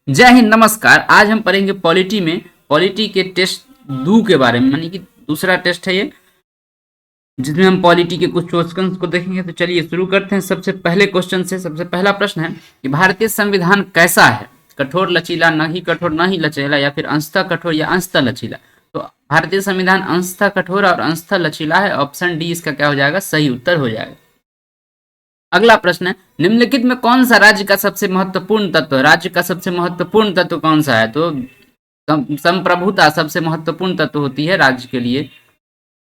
जय हिंद, नमस्कार। आज हम पढ़ेंगे पॉलिटी में पॉलिटी के टेस्ट 2 के बारे में, यानी कि दूसरा टेस्ट है ये, जिसमें हम पॉलिटी के कुछ क्वेश्चंस को देखेंगे। तो चलिए शुरू करते हैं सबसे पहले क्वेश्चन से। सबसे पहला प्रश्न है कि भारतीय संविधान कैसा है? कठोर, लचीला, न ही कठोर, न ही लचीला, या फिर अंशतः कठोर या अंशतः लचीला। तो भारतीय संविधान अंशतः कठोर और अंशतः लचीला है। ऑप्शन डी इसका क्या हो जाएगा? सही उत्तर हो जाएगा। अगला प्रश्न है, निम्नलिखित में कौन सा राज्य का सबसे महत्वपूर्ण तत्व है? राज्य का सबसे महत्वपूर्ण तत्व कौन सा है? तो संप्रभुता सबसे महत्वपूर्ण तत्व होती है राज्य के लिए।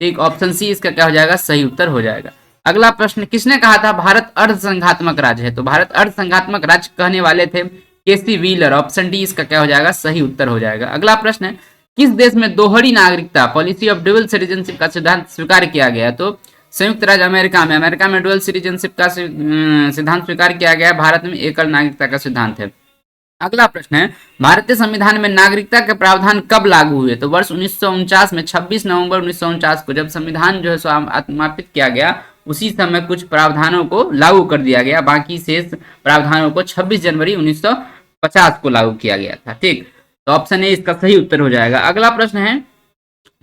ठीक, ऑप्शन सी इसका क्या हो जाएगा? सही उत्तर हो जाएगा। अगला प्रश्न, किसने कहा था भारत अर्धसंघात्मक राज्य है? तो भारत अर्धसंघात्मक राज्य कहने वाले थे केसी व्हीलर। ऑप्शन डी इसका क्या हो जाएगा? सही उत्तर हो जाएगा। अगला प्रश्न है, किस देश में दोहरी नागरिकता पॉलिसी ऑफ ड्यूअल सिटीजनशिप का सिद्धांत स्वीकार किया गया? तो संयुक्त राज्य अमेरिका में डुअल सिटीजनशिप का सिद्धांत स्वीकार किया गया। भारत में एकल नागरिकता का सिद्धांत है। अगला प्रश्न है, भारतीय संविधान में नागरिकता के प्रावधान कब लागू हुए? तो वर्ष 1949 में 26 नवंबर 1949 को जब संविधान जो है सो आत्मापित किया गया, उसी समय कुछ प्रावधानों को लागू कर दिया गया। बाकी शेष प्रावधानों को 26 जनवरी 1950 को लागू किया गया था। ठीक, तो ऑप्शन ए इसका सही उत्तर हो जाएगा। अगला प्रश्न है,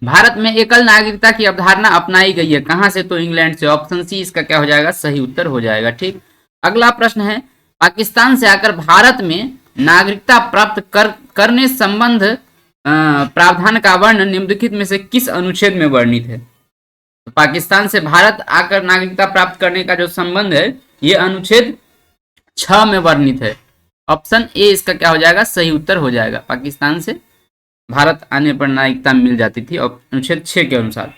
भारत में एकल नागरिकता की अवधारणा अपनाई गई है कहां से? तो इंग्लैंड से। ऑप्शन सी इसका क्या हो जाएगा? सही उत्तर हो जाएगा। ठीक, अगला प्रश्न है, पाकिस्तान से आकर भारत में नागरिकता प्राप्त करने संबंध प्रावधान का वर्णन निम्नलिखित में से किस अनुच्छेद में वर्णित है? तो पाकिस्तान से भारत आकर नागरिकता प्राप्त करने का जो संबंध है, ये अनुच्छेद 6 में वर्णित है। ऑप्शन ए इसका क्या हो जाएगा? सही उत्तर हो जाएगा। पाकिस्तान से भारत आने पर नागरिकता मिल जाती थी अनुच्छेद 6 के अनुसार।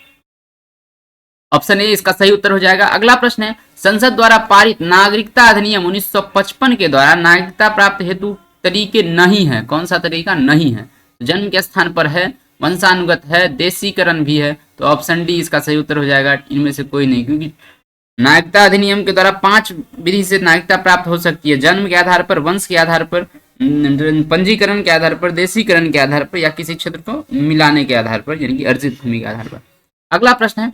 ऑप्शन ए इसका सही उत्तर हो जाएगा। अगला प्रश्न है, संसद द्वारा पारित नागरिकता अधिनियम 1955 के द्वारा नागरिकता प्राप्त हेतु तरीके नहीं है। कौन सा तरीका नहीं है? जन्म के स्थान पर है, वंशानुगत है, देशीकरण भी है। तो ऑप्शन डी इसका सही उत्तर हो जाएगा। इनमें से कोई नहीं, क्योंकि नागरिकता अधिनियम के द्वारा 5 विधि से नागरिकता प्राप्त हो सकती है: जन्म के आधार पर, वंश के आधार पर, पंजीकरण के आधार पर, देशीकरण के आधार पर, या किसी क्षेत्र को मिलाने के आधार पर, यानी कि अर्जित भूमि के आधार पर। अगला प्रश्न है,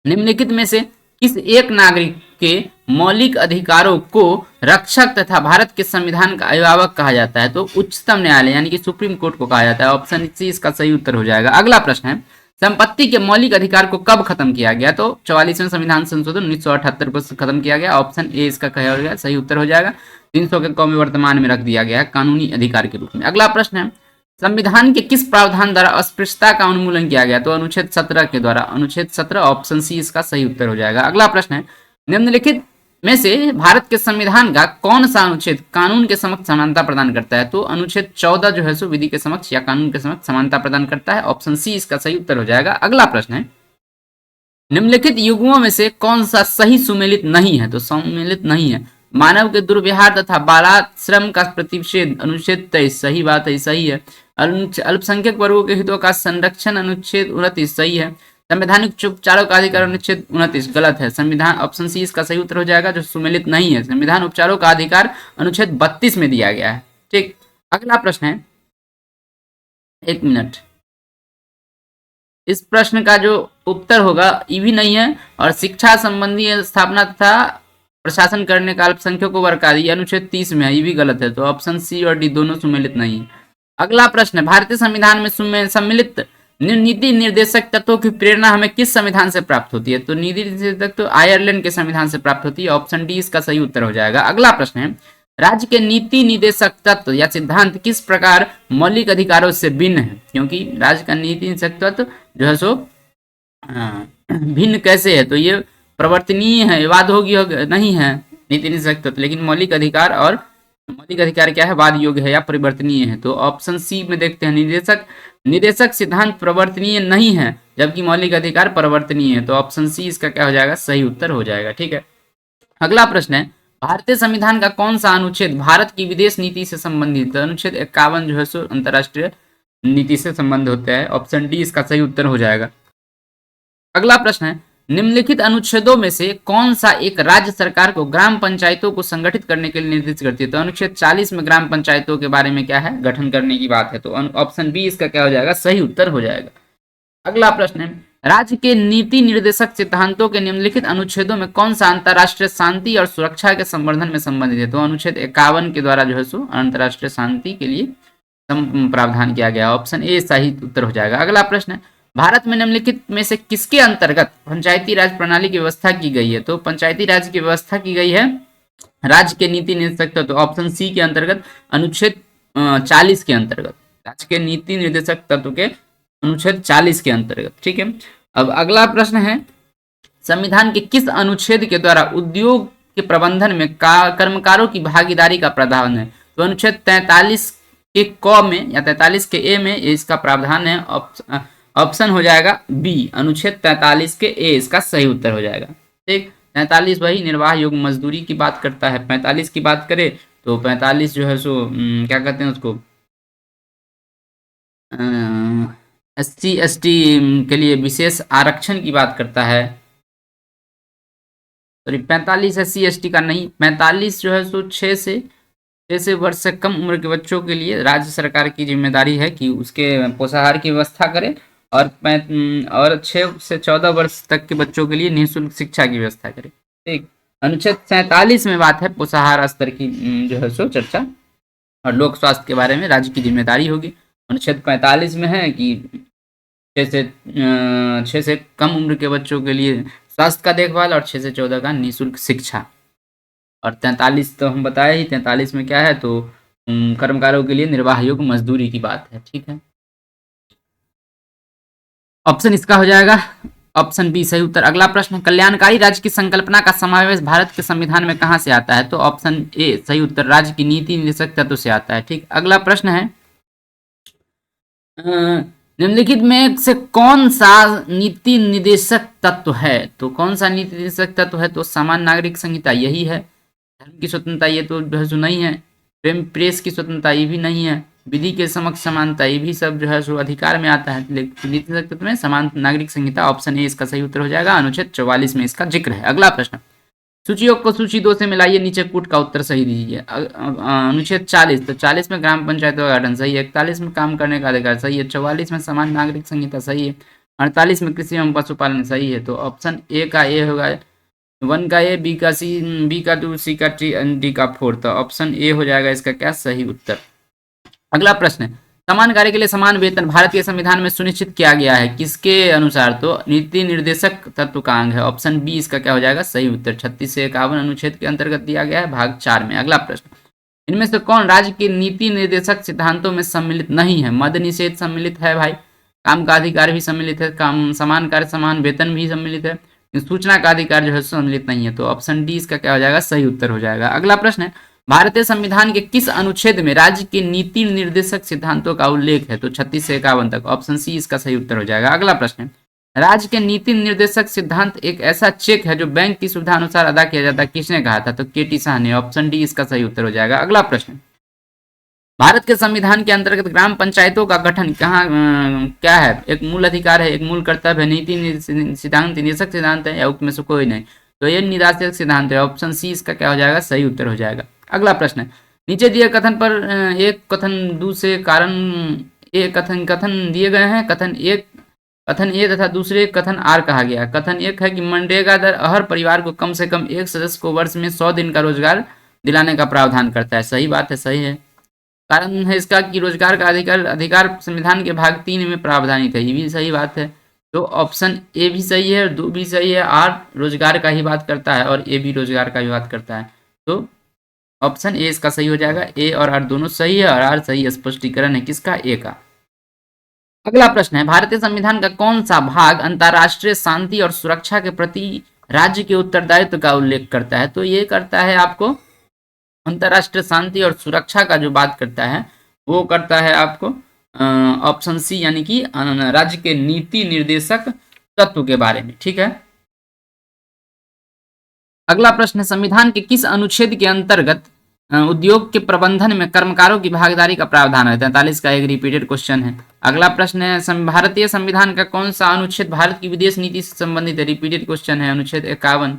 निम्नलिखित में से किस एक नागरिक के मौलिक अधिकारों को रक्षक तथा भारत के संविधान का अभिभावक कहा जाता है? तो उच्चतम न्यायालय यानी कि सुप्रीम कोर्ट को कहा जाता है। ऑप्शन सी इसका सही उत्तर हो जाएगा। अगला प्रश्न है, संपत्ति के मौलिक अधिकार को कब खत्म किया गया? तो 44वें संविधान संशोधन 1978 को खत्म किया गया। ऑप्शन ए इसका क्या हो गया? सही उत्तर हो जाएगा। 300 के कौम में वर्तमान में रख दिया गया है कानूनी अधिकार के रूप में। अगला प्रश्न है, संविधान के किस प्रावधान द्वारा अस्पृश्यता का उन्मूलन किया गया? तो अनुच्छेद 17 के द्वारा। अनुच्छेद 17 ऑप्शन सी इसका सही उत्तर हो जाएगा। अगला प्रश्न है, निम्नलिखित में से भारत के संविधान का कौन सा अनुच्छेद कानून के समक्ष समानता प्रदान करता है? तो अनुच्छेद 14 जो है सो विधि के समक्ष या कानून के समक्ष समानता प्रदान करता है। ऑप्शन सी इसका सही उत्तर हो जाएगा। अगला प्रश्न है, निम्नलिखित युग्मों में से कौन सा सही सुमेलित नहीं है? तो सम्मिलित नहीं है। मानव के दुर्व्यवहार तथा बालाश्रम का प्रतिषेध अनुच्छेद 23 सही बात है, सही है। अल्पसंख्यक वर्गों के हितों का संरक्षण अनुच्छेद 29 सही है। संवैधानिक उपचारों का अधिकार अनुच्छेद 29 गलत है। संविधान ऑप्शन सी इसका सही उत्तर हो जाएगा, जो सुमेलित नहीं है। संविधान उपचारों का अधिकार अनुच्छेद 32 में दिया गया है। ठीक, अगला प्रश्न है, एक मिनट, इस प्रश्न का जो उत्तर होगा ई भी नहीं है। और शिक्षा संबंधी स्थापना तथा प्रशासन करने का अल्पसंख्यकों वर्ग का अनुच्छेद 30 में है, ये भी गलत है। तो ऑप्शन सी और डी दोनों सुमेलित नहीं है। अगला प्रश्न है, भारतीय संविधान में सम्मिलित नीति निर्देशक तत्वों की प्रेरणा हमें किस संविधान से प्राप्त होती है? तो नीति निर्देशक तो आयरलैंड के संविधान से प्राप्त होती है। ऑप्शन डी इसका सही उत्तर हो जाएगा। अगला प्रश्न है, राज्य के नीति निर्देशक तत्व या सिद्धांत किस प्रकार मौलिक अधिकारों से भिन्न है? क्योंकि राज्य का नीति निर्देशक तत्व जो है सो भिन्न कैसे है? तो ये प्रवर्तनीय है, वाद योग्य नहीं है नीति निर्देशक तत्व, लेकिन मौलिक अधिकार, और मौलिक अधिकार क्या है? वाद योग्य है या परिवर्तनीय है। तो ऑप्शन सी में देखते हैं, निर्देशक सिद्धांत प्रवर्तनीय नहीं है, जबकि मौलिक अधिकार परिवर्तनीय है। तो ऑप्शन सी इसका क्या हो जाएगा? सही उत्तर हो जाएगा। ठीक है, अगला प्रश्न है, भारतीय संविधान का कौन सा अनुच्छेद भारत की विदेश नीति से संबंधित? अनुच्छेद 51 जो है सो अंतरराष्ट्रीय नीति से संबंध होता है। ऑप्शन डी इसका सही उत्तर हो जाएगा। अगला प्रश्न है, निम्नलिखित अनुच्छेदों में से कौन सा एक राज्य सरकार को ग्राम पंचायतों को संगठित करने के लिए निर्देशित करती है? तो अनुच्छेद 40 में ग्राम पंचायतों के बारे में क्या है? गठन करने की बात है। तो ऑप्शन बी इसका क्या हो जाएगा? सही उत्तर हो जाएगा। अगला प्रश्न है, राज्य के नीति निर्देशक सिद्धांतों के निम्नलिखित अनुच्छेदों में कौन सा अंतर्राष्ट्रीय शांति और सुरक्षा के संवर्धन में संबंधित है? तो अनुच्छेद 51 के द्वारा जो है सो अंतर्राष्ट्रीय शांति के लिए प्रावधान किया गया। ऑप्शन ए सही उत्तर हो जाएगा। अगला प्रश्न है, भारत में निम्नलिखित में से किसके अंतर्गत पंचायती राज प्रणाली की व्यवस्था की गई है? तो पंचायती राज की व्यवस्था की गई है राज्य के नीति निर्देशक तत्व, ऑप्शन सी के अंतर्गत अनुच्छेद 40 के अंतर्गत, राज्य के नीति निर्देशक तत्व के अनुच्छेद 40 के अंतर्गत। ठीक है, अब अगला प्रश्न है, संविधान के किस अनुच्छेद के द्वारा उद्योग के प्रबंधन में कर्मकारों की भागीदारी का प्रावधान है? तो अनुच्छेद 43 के क में या 43 के ए में इसका प्रावधान है। ऑप्शन हो जाएगा बी, अनुच्छेद 43 के ए इसका सही उत्तर हो जाएगा। ठीक, 43 वही निर्वाह योग्य मजदूरी की बात करता है। 45 की बात करें तो 45 जो है सो क्या कहते हैं उसको, SC ST के लिए विशेष आरक्षण की बात करता है। सॉरी, 45 SC ST का नहीं, 45 जो है सो 6 से वर्ष से कम उम्र के बच्चों के लिए राज्य सरकार की जिम्मेदारी है कि उसके पोषाहार की व्यवस्था करे और 6 से 14 वर्ष तक के बच्चों के लिए निःशुल्क शिक्षा की व्यवस्था करे। ठीक, अनुच्छेद 47 में बात है पोषाहार स्तर की जो है सो चर्चा और लोक स्वास्थ्य के बारे में राज्य की जिम्मेदारी होगी। अनुच्छेद 45 में है कि 6 से कम उम्र के बच्चों के लिए स्वास्थ्य का देखभाल और 6 से 14 का निःशुल्क शिक्षा। और 43 तो हम बताए ही, 43 में क्या है तो कर्मकारों के लिए निर्वाह योग्य मजदूरी की बात है। ठीक है, ऑप्शन इसका हो जाएगा ऑप्शन बी सही उत्तर। अगला प्रश्न, कल्याणकारी राज्य की संकल्पना का समावेश भारत के संविधान में कहां से आता है? तो ऑप्शन ए सही उत्तर, राज्य की नीति निर्देशक तत्व से आता है। ठीक, अगला प्रश्न है, निम्नलिखित में से कौन सा नीति निर्देशक तत्व है? तो कौन सा नीति निर्देशक तत्व है? तो सामान्य नागरिक संहिता यही है। धर्म की स्वतंत्रता ये तो जो नहीं है। प्रेस की स्वतंत्रता ये भी नहीं है। विधि के समक्ष समानता ये भी सब जो है सो अधिकार में आता है। लेकिन नीति निर्देशक तत्व में समान नागरिक संहिता, ऑप्शन ए इसका सही उत्तर हो जाएगा। अनुच्छेद 44 में इसका जिक्र है। अगला प्रश्न, सूचियोग को सूची 2 से मिलाइए, नीचे कूट का उत्तर सही दीजिए। अनुच्छेद 40, तो 40 में ग्राम पंचायतों का गठन सही है। 41 में काम करने का अधिकार सही है। 44 में समान नागरिक संहिता सही है। 48 में कृषि एवं पशुपालन सही है। तो ऑप्शन ए का ए होगा, 1 का ए, बी का सी, बी का 2, सी का डी का 4। तो ऑप्शन ए हो जाएगा इसका क्या सही उत्तर। अगला प्रश्न, समान कार्य के लिए समान वेतन भारतीय संविधान में सुनिश्चित किया गया है किसके अनुसार? तो नीति निर्देशक तत्व का अंग है। ऑप्शन बी इसका क्या हो जाएगा सही उत्तर। 36 से 51 अनुच्छेद के अंतर्गत दिया गया है भाग 4 में। अगला प्रश्न, इनमें से कौन राज्य के नीति निर्देशक सिद्धांतों में सम्मिलित नहीं है? मद निषेध सम्मिलित है भाई, काम का अधिकार भी सम्मिलित है, काम समान कार्य समान वेतन भी सम्मिलित है, सूचना का अधिकार जो है सम्मिलित नहीं है। तो ऑप्शन डी इसका क्या हो जाएगा सही उत्तर हो जाएगा। अगला प्रश्न है, भारतीय संविधान के किस अनुच्छेद में राज्य के नीति निर्देशक सिद्धांतों का उल्लेख है? तो 36 से 51 तक। ऑप्शन सी इसका सही उत्तर हो जाएगा। अगला प्रश्न है, राज्य के नीति निर्देशक सिद्धांत एक ऐसा चेक है जो बैंक की सुविधा अनुसार अदा किया जाता है, किसने कहा था? तो केटी शाह ने। ऑप्शन डी इसका सही उत्तर हो जाएगा। अगला प्रश्न, भारत के संविधान के अंतर्गत ग्राम पंचायतों का गठन कहाँ क्या है? एक मूल अधिकार है, एक मूल कर्तव्य है, नीति सिद्धांत निर्देशक सिद्धांत है, या उक्त में से कोई नहीं? तो ये निर्देशक सिद्धांत है। ऑप्शन सी इसका क्या हो जाएगा सही उत्तर हो जाएगा। अगला प्रश्न है, नीचे दिए कथन पर एक कथन दूसरे कारण एक कथन दिए गए हैं। कथन ए तथा दूसरे कथन आर कहा गया। कथन एक है कि मनरेगा दर हर परिवार को कम से कम एक सदस्य को वर्ष में 100 दिन का रोजगार दिलाने का प्रावधान करता है। सही बात है, सही है। कारण है इसका कि रोजगार का अधिकार संविधान के भाग 3 में प्रावधानित है। ये भी सही बात है। तो ऑप्शन ए भी सही है और 2 भी सही है। आर रोजगार का ही बात करता है और ए भी रोजगार का ही बात करता है। तो ऑप्शन ए इसका सही हो जाएगा। ए और आर दोनों सही है और आर सही स्पष्टीकरण है किसका? ए का। अगला प्रश्न है, भारतीय संविधान का कौन सा भाग अंतर्राष्ट्रीय शांति और सुरक्षा के प्रति राज्य के उत्तरदायित्व का उल्लेख करता है? तो ये करता है आपको अंतर्राष्ट्रीय शांति और सुरक्षा का जो बात करता है वो करता है आपको ऑप्शन सी, यानी कि राज्य के नीति निर्देशक तत्व के बारे में। ठीक है, अगला प्रश्न है, संविधान के किस अनुच्छेद के अंतर्गत उद्योग के प्रबंधन में कर्मकारों की भागीदारी का प्रावधान है? 43 का एक रिपीटेड क्वेश्चन है। अगला प्रश्न है, भारतीय संविधान का कौन सा अनुच्छेद भारत की विदेश नीति से संबंधित है? रिपीटेड क्वेश्चन है, अनुच्छेद 51।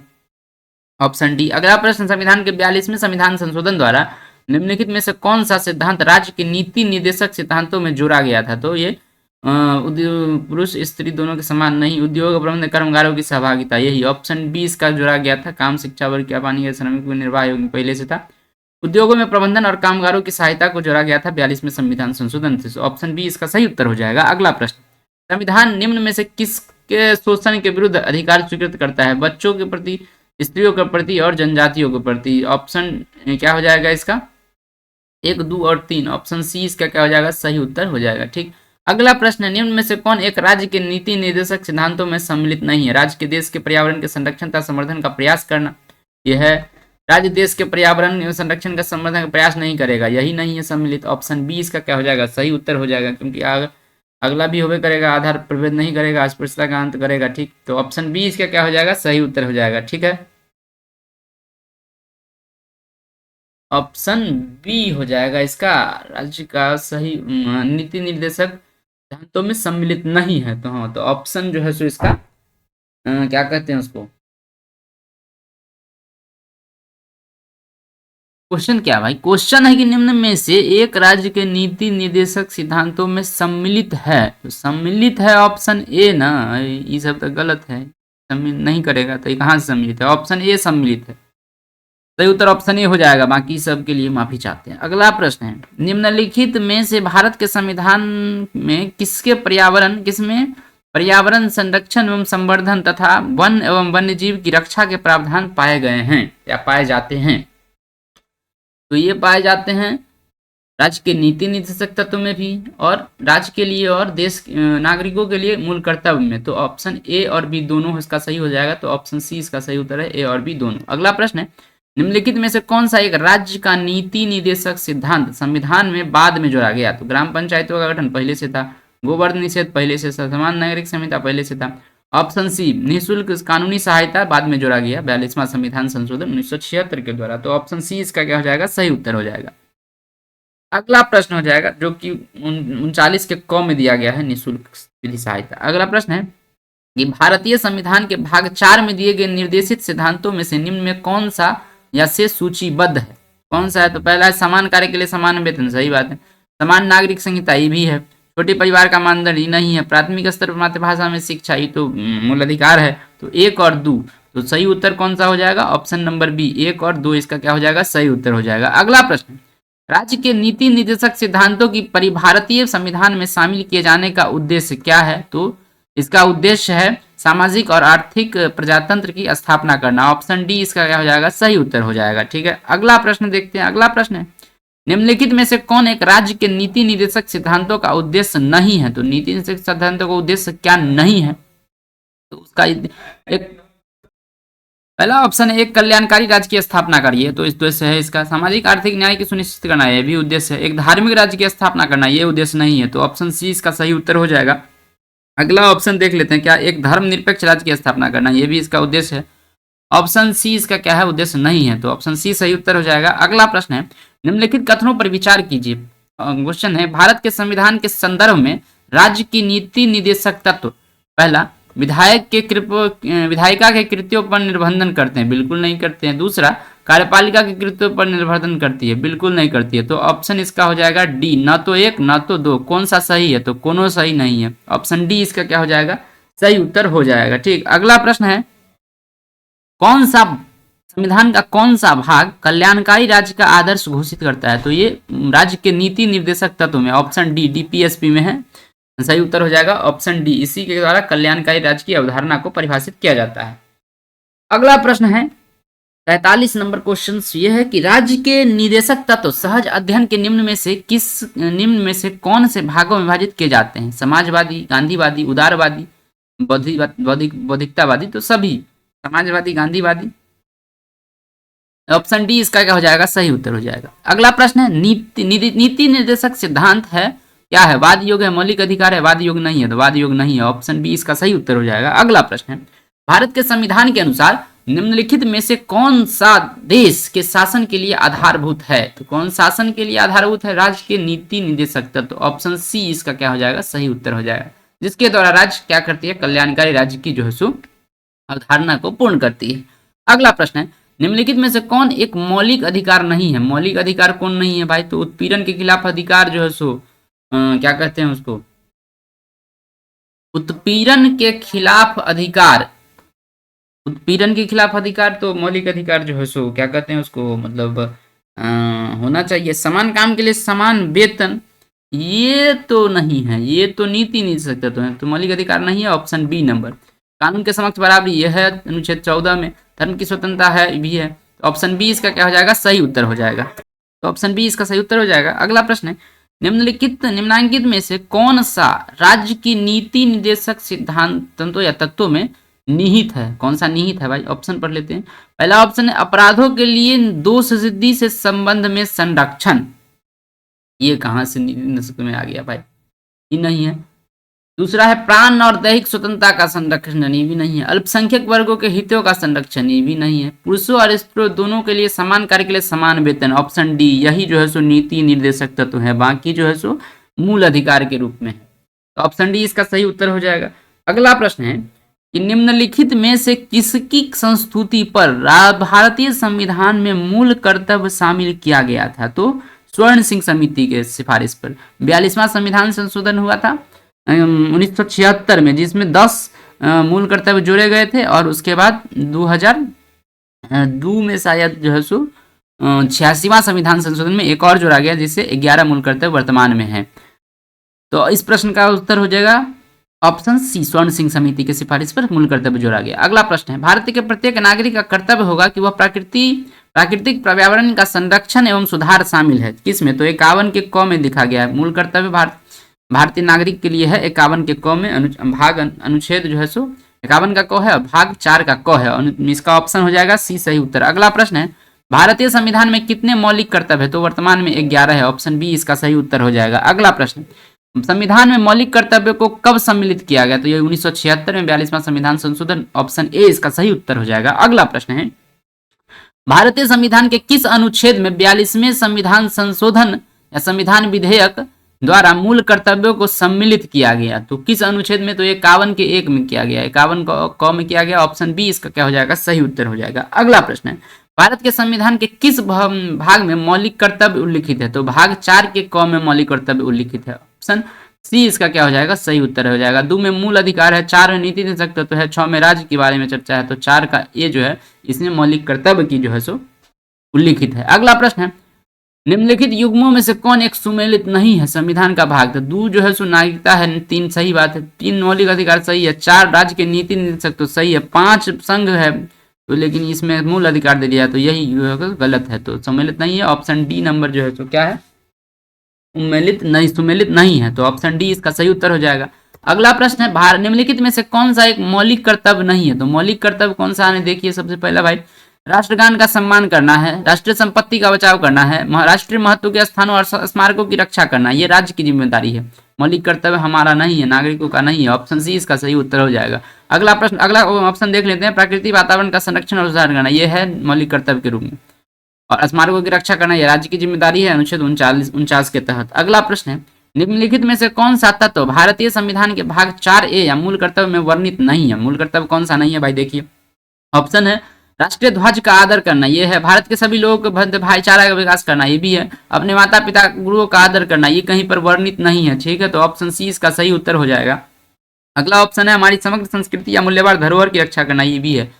Option D. अगला प्रश्न, संविधान के 42वें संविधान संशोधन द्वारा निम्नलिखित में से कौन सा सिद्धांत राज्य के नीति निर्देशक सिद्धांतों में जोड़ा गया था? तो ये उद्योग पुरुष स्त्री दोनों के समान नहीं, उद्योग प्रबंध कर्मकारों की सहभागिता, यही ऑप्शन बी इसका जोड़ा गया था। काम, शिक्षा, वर्ग क्या पानी के श्रमिक निर्वाह योग्य पहले से था। उद्योगों में प्रबंधन और कामगारों की सहायता को जोड़ा गया था 42वें संविधान संशोधन से। ऑप्शन बी इसका सही उत्तर हो जाएगा। अगला प्रश्न, संविधान निम्न में से किसके शोषण के विरुद्ध अधिकार स्वीकृत करता है? बच्चों के प्रति, स्त्रियों के प्रति और जनजातियों के प्रति। ऑप्शन क्या हो जाएगा इसका? 1, 2 और 3। ऑप्शन सी इसका क्या हो जाएगा? सही उत्तर हो जाएगा। ठीक, अगला प्रश्न, निम्न में से कौन एक राज्य के नीति निर्देशक सिद्धांतों में सम्मिलित नहीं है? राज्य के देश के पर्यावरण के संरक्षण तथा संवर्धन का प्रयास करना, यह है। राज्य देश के पर्यावरण संरक्षण का संवर्धन का प्रयास नहीं करेगा, यही नहीं है सम्मिलित। ऑप्शन बी इसका क्या हो जाएगा? सही उत्तर हो जाएगा, क्योंकि अगला भी होवे करेगा, आधार प्रभेद नहीं करेगा, अस्पृश्यता का अंत करेगा। ठीक, तो ऑप्शन बी इसका क्या हो जाएगा? सही उत्तर हो जाएगा। ठीक है, ऑप्शन बी हो जाएगा इसका राज्य का सही नीति निर्देशक सिद्धांतों में सम्मिलित नहीं है। तो हाँ, तो ऑप्शन जो है सो इसका क्या कहते हैं उसको, क्वेश्चन क्या भाई? क्वेश्चन है कि निम्न में से एक राज्य के नीति निर्देशक सिद्धांतों में सम्मिलित है, तो सम्मिलित है ऑप्शन ए ना, ये सब तो गलत है, सम्मिलित नहीं करेगा तो ये कहाँ से सम्मिलित है? ऑप्शन ए सम्मिलित है। सही उत्तर ऑप्शन ए हो जाएगा, बाकी सब के लिए माफी चाहते हैं। अगला प्रश्न है, निम्नलिखित में से भारत के संविधान में किसमें पर्यावरण संरक्षण एवं संवर्धन तथा वन एवं वन्य जीव की रक्षा के प्रावधान पाए गए हैं या पाए जाते हैं? तो ये पाए जाते हैं राज्य के नीति निर्देशक तत्व में भी, और राज्य के लिए और देश नागरिकों के लिए मूल कर्तव्य में। तो ऑप्शन ए और बी दोनों इसका सही हो जाएगा। तो ऑप्शन सी इसका सही उत्तर है, ए और बी दोनों। अगला प्रश्न है, निम्नलिखित में से कौन सा एक राज्य का नीति निर्देशक सिद्धांत संविधान में बाद में जोड़ा गया? तो ग्राम पंचायतों का गठन पहले से था, गोवर्ण निषेध पहले से था, समान नागरिक संहिता पहले से था। ऑप्शन सी निःशुल्क कानूनी सहायता बाद में जोड़ा गया 42वां संविधान संशोधन 1976 के द्वारा। तो ऑप्शन सी इसका क्या हो जाएगा? सही उत्तर हो जाएगा। अगला प्रश्न हो जाएगा जो कि 39 के क में दिया गया है, निःशुल्क विधि सहायता। अगला प्रश्न है कि भारतीय संविधान के भाग 4 में दिए गए निर्देशित सिद्धांतों में से निम्न में कौन सा या से सूचीबद्ध है? कौन सा है? तो पहला है समान कार्य के लिए समान वेतन, सही बात है। समान नागरिक संहिता, ये भी है। छोटे परिवार का मानदंड, ये नहीं है। प्राथमिक स्तर पर मातृभाषा में शिक्षा, ये तो मूल अधिकार है। तो 1 और 2, तो सही उत्तर कौन सा हो जाएगा? ऑप्शन नंबर बी, 1 और 2 इसका क्या हो जाएगा? सही उत्तर हो जाएगा। अगला प्रश्न, राज्य के नीति निर्देशक सिद्धांतों की भारतीय संविधान में शामिल किए जाने का उद्देश्य क्या है? तो इसका उद्देश्य है सामाजिक और आर्थिक प्रजातंत्र की स्थापना करना। ऑप्शन डी इसका क्या हो जाएगा? सही उत्तर हो जाएगा। ठीक है, अगला प्रश्न देखते हैं। अगला प्रश्न है, निम्नलिखित में से कौन एक राज्य के नीति निर्देशक सिद्धांतों का उद्देश्य नहीं है? तो नीति निर्देशक सिद्धांतों का उद्देश्य क्या नहीं है? तो उसका एक पहला ऑप्शन है, एक कल्याणकारी राज्य की स्थापना करिए, तो इस उद्देश्य है इसका। सामाजिक आर्थिक न्याय की सुनिश्चित करना, यह भी उद्देश्य है। एक धार्मिक राज्य की स्थापना करना, यह उद्देश्य नहीं है। तो ऑप्शन सी इसका सही उत्तर हो जाएगा। अगला ऑप्शन देख लेते हैं, क्या एक धर्मनिरपेक्ष राज्य की स्थापना करना, यह भी इसका उद्देश्य है। ऑप्शन सी इसका क्या है? उद्देश्य नहीं है। तो ऑप्शन सी सही उत्तर हो जाएगा। अगला प्रश्न है, निम्नलिखित कथनों पर विचार कीजिए। क्वेश्चन है, भारत के संविधान के संदर्भ में राज्य की नीति निर्देशक तत्व, पहला, विधायिका के कृत्यों पर निर्बंधन करते हैं, बिल्कुल नहीं करते हैं। दूसरा, कार्यपालिका के कृत्यों पर निर्बंधन करती है, बिल्कुल नहीं करती है। तो ऑप्शन इसका हो जाएगा डी, न तो 1 न तो 2। कौन सा सही है? तो कोनो सही नहीं है। ऑप्शन डी इसका क्या हो जाएगा? सही उत्तर हो जाएगा। ठीक, अगला प्रश्न है, कौन सा संविधान का कौन सा भाग कल्याणकारी राज्य का आदर्श घोषित करता है? तो ये राज्य के नीति निर्देशक तत्व में, ऑप्शन डी डीपीएसपी में है। सही उत्तर हो जाएगा ऑप्शन डी, इसी के द्वारा कल्याणकारी राज्य की अवधारणा को परिभाषित किया जाता है। अगला प्रश्न है 43 नंबर क्वेश्चन, ये है कि राज्य के निर्देशक तत्व सहज अध्ययन के निम्न में से कौन से भागों में विभाजित किए जाते हैं? समाजवादी, गांधीवादी, उदारवादी, बौद्धिकतावादी। तो सभी समाजवादी, गांधीवादी। ऑप्शन डी इसका क्या हो जाएगा? सही उत्तर हो जाएगा। अगला प्रश्न है, नीति निर्देशक सिद्धांत है क्या है? वाद योग है, मौलिक अधिकार है, वाद योग नहीं है। तो वाद योग नहीं है। ऑप्शन बी इसका सही उत्तर हो जाएगा। अगला प्रश्न है, भारत के संविधान के अनुसार निम्नलिखित में से कौन सा देश के शासन के लिए आधारभूत है? तो कौन शासन के लिए आधारभूत है? राज्य के नीति निर्देशक तत्व। तो ऑप्शन सी इसका क्या हो जाएगा? सही उत्तर हो जाएगा, जिसके द्वारा राज्य क्या करती है? कल्याणकारी राज्य की जो है सो अवधारणा को पूर्ण करती है। अगला प्रश्न है, निम्नलिखित में से कौन एक मौलिक अधिकार नहीं है? मौलिक अधिकार कौन नहीं है भाई? तो उत्पीड़न के खिलाफ अधिकार जो है सो क्या कहते हैं उसको? उत्पीड़न के खिलाफ अधिकार, उत्पीड़न के खिलाफ अधिकार तो मौलिक अधिकार जो है सो क्या कहते हैं उसको, मतलब होना चाहिए समान काम के लिए समान वेतन। ये तो नहीं है, ये तो नीति नहीं सकते तो है, तो मौलिक अधिकार नहीं है। Option B number. कानून के समक्ष बराबरी यह है अनुच्छेद 14 में। धर्म की स्वतंत्रता है भी है। तो ऑप्शन बी इसका क्या हो जाएगा, सही उत्तर हो जाएगा। तो ऑप्शन बी इसका सही उत्तर हो जाएगा। अगला प्रश्न है, निम्नांकित में से कौन सा राज्य की नीति निर्देशक सिद्धांतों या तत्वों में निहित है? कौन सा निहित है भाई? ऑप्शन पढ़ लेते हैं। पहला ऑप्शन है अपराधों के लिए दोष सिद्धि से संबंध में संरक्षण। ये कहां से नीति में आ गया भाई? ये नहीं है। दूसरा है प्राण और दैहिक स्वतंत्रता का संरक्षण, ये भी नहीं है। अल्पसंख्यक वर्गों के हितों का संरक्षण, ये भी नहीं है। पुरुषों और स्त्रियों दोनों के लिए समान कार्य के लिए समान वेतन, ऑप्शन डी, यही जो है सो नीति निर्देशक तत्व है, बाकी जो है सो मूल अधिकार के रूप में है। तो ऑप्शन डी इसका सही उत्तर हो जाएगा। अगला प्रश्न है कि निम्नलिखित में से किसकी संस्तुति पर भारतीय संविधान में मूल कर्तव्य शामिल किया गया था? तो स्वर्ण सिंह समिति के सिफारिश पर 42वां संविधान संशोधन हुआ था 1976 में, जिसमें 10 मूल कर्तव्य जोड़े गए थे, और उसके बाद 2002 में शायद जो है सो 86वां संविधान संशोधन में एक और जोड़ा गया, जिससे 11 मूल कर्तव्य वर्तमान में है। तो इस प्रश्न का उत्तर हो जाएगा ऑप्शन सी, स्वर्ण सिंह समिति की सिफारिश पर मूल कर्तव्य जोड़ा गया। अगला प्रश्न है, भारत के प्रत्येक नागरिक का कर्तव्य होगा कि वह प्राकृतिक पर्यावरण का संरक्षण एवं सुधार शामिल है। किसमें? तो 51 के क में लिखा गया है। मूल कर्तव्य भारतीय नागरिक के लिए है 51 के क में। भाग अनुच्छेद जो है सो 51 का क है और भाग 4 का क है। इसका ऑप्शन हो जाएगा सी, सही उत्तर। अगला प्रश्न है, भारतीय संविधान में कितने मौलिक कर्तव्य है? तो वर्तमान में 11 है, ऑप्शन बी इसका सही उत्तर हो जाएगा। अगला प्रश्न, संविधान में मौलिक कर्तव्य को कब सम्मिलित किया गया? तो ये 1976 में 42वां संविधान संशोधन, ऑप्शन ए इसका सही उत्तर हो जाएगा। अगला प्रश्न है, भारतीय संविधान के किस अनुच्छेद में 42वें संविधान संशोधन या संविधान विधेयक द्वारा मूल कर्तव्यों को सम्मिलित किया गया? तो किस अनुच्छेद में? तो 51 के 1 में किया गया, 51 क में किया गया, ऑप्शन बी इसका क्या हो जाएगा, सही उत्तर हो जाएगा। अगला प्रश्न है, भारत के संविधान के किस भाग में मौलिक कर्तव्य उल्लिखित है? तो भाग 4 के क में मौलिक कर्तव्य उल्लिखित है, ऑप्शन सी इसका क्या हो जाएगा, सही उत्तर हो जाएगा। 2 में मूल अधिकार है, 4 में नीति निर्देशक तत्व है, 6 में राज्य के बारे में चर्चा है, तो 4 का ये जो है इसमें मौलिक कर्तव्य की जो है सो उल्लिखित है। अगला प्रश्न है, निम्नलिखित युग्मों में से कौन एक सुमेलित नहीं है संविधान का भाग? तो 2 जो है सो नागरिकता है, 3 सही बात है, 3 मौलिक अधिकार सही है, 4 राज्य के नीति निर्देशक तो सही है, 5 संघ है, तो लेकिन इसमें मूल अधिकार दे दिया, तो यही गलत है, तो सम्मिलित नहीं है। ऑप्शन डी नंबर जो है तो क्या है, सुमेलित नहीं है, तो ऑप्शन डी इसका सही उत्तर हो जाएगा। अगला प्रश्न है, निम्नलिखित में से कौन सा एक मौलिक कर्तव्य नहीं है? तो मौलिक कर्तव्य कौन सा है? देखिए, सबसे पहला भाई, राष्ट्रगान का सम्मान करना है, राष्ट्रीय संपत्ति का बचाव करना है, राष्ट्रीय महत्व के स्थानों और स्मारकों की रक्षा करना, ये राज्य की जिम्मेदारी है। मौलिक कर्तव्य हमारा नहीं है, नागरिकों का नहीं है, ऑप्शन सी इसका सही उत्तर हो जाएगा। अगला प्रश्न, अगला ऑप्शन देख लेते हैं, प्राकृतिक वातावरण का संरक्षण और सुधार करना, यह है मौलिक कर्तव्य के रूप में, और स्मारकों की रक्षा करना यह राज्य की जिम्मेदारी है, अनुच्छेद 39 के तहत। अगला प्रश्न है, निम्नलिखित में से कौन सा तत्व भारतीय संविधान के भाग 4A या मूल कर्तव्य में वर्णित नहीं है? मूल कर्तव्य कौन सा नहीं है भाई? देखिए, ऑप्शन है राष्ट्रीय ध्वज का आदर करना, ये है। भारत के सभी लोगों को भाईचारा का विकास करना, ये भी है। अपने माता पिता गुरुओं का आदर करना, ये कहीं पर वर्णित नहीं है, ठीक है, तो ऑप्शन सी इसका सही उत्तर हो जाएगा। अगला ऑप्शन है हमारी समग्र संस्कृति या मूल्यवान धरोहर की रक्षा करना, ये भी है